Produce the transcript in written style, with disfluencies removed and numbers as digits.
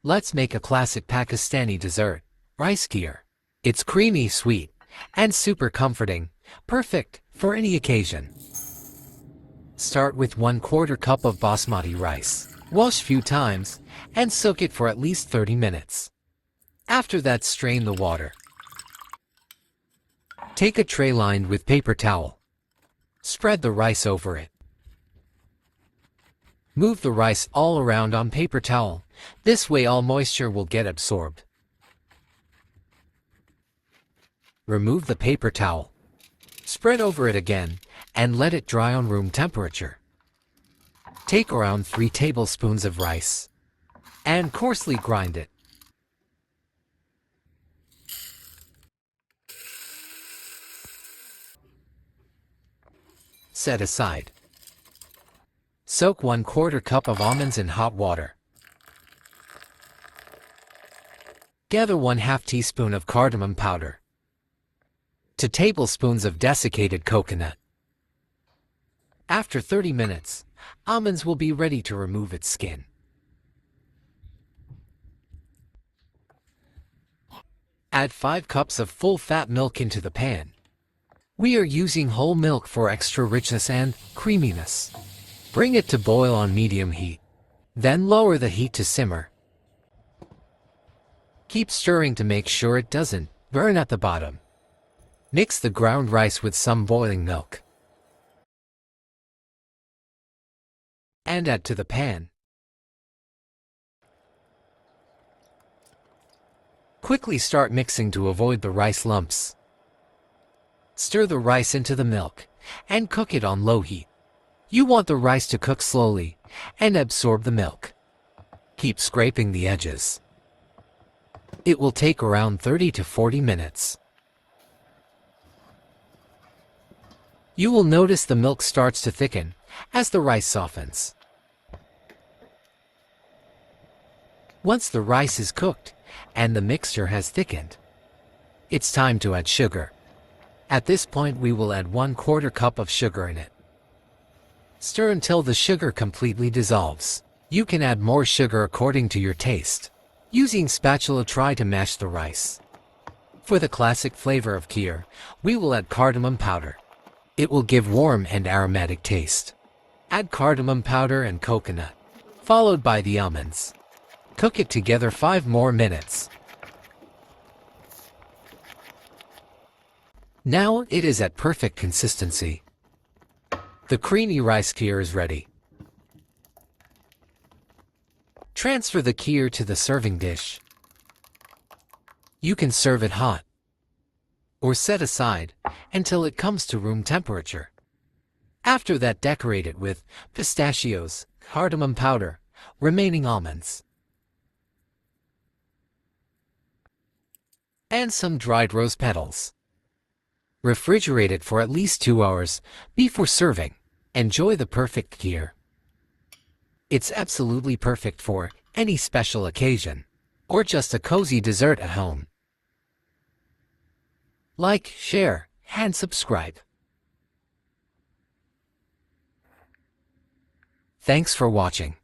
Let's make a classic Pakistani dessert, rice kheer. It's creamy, sweet, and super comforting, perfect for any occasion. Start with 1/4 cup of basmati rice. Wash few times and soak it for at least 30 minutes. After that, strain the water. Take a tray lined with paper towel. Spread the rice over it. Move the rice all around on paper towel. This way all moisture will get absorbed. Remove the paper towel. Spread over it again and let it dry on room temperature. Take around 3 tablespoons of rice and coarsely grind it. Set aside. Soak 1/4 cup of almonds in hot water. Gather 1/2 teaspoon of cardamom powder. 2 tablespoons of desiccated coconut. After 30 minutes, almonds will be ready to remove its skin. Add 5 cups of full-fat milk into the pan. We are using whole milk for extra richness and creaminess. Bring it to boil on medium heat. Then lower the heat to simmer. Keep stirring to make sure it doesn't burn at the bottom. Mix the ground rice with some boiling milk and add to the pan. Quickly start mixing to avoid the rice lumps. Stir the rice into the milk and cook it on low heat. You want the rice to cook slowly and absorb the milk. Keep scraping the edges. It will take around 30 to 40 minutes. You will notice the milk starts to thicken as the rice softens. Once the rice is cooked and the mixture has thickened, it's time to add sugar. At this point, we will add 1/4 cup of sugar in it. Stir until the sugar completely dissolves. You can add more sugar according to your taste. Using spatula, try to mash the rice. For the classic flavor of kheer, we will add cardamom powder. It will give warm and aromatic taste. Add cardamom powder and coconut, followed by the almonds. Cook it together 5 more minutes. Now it is at perfect consistency. The creamy rice kheer is ready. Transfer the kheer to the serving dish. You can serve it hot or set aside until it comes to room temperature. After that, decorate it with pistachios, cardamom powder, remaining almonds, and some dried rose petals. Refrigerate it for at least 2 hours before serving. Enjoy the perfect kheer. It's absolutely perfect for any special occasion or just a cozy dessert at home. Like, share, and subscribe. Thanks for watching.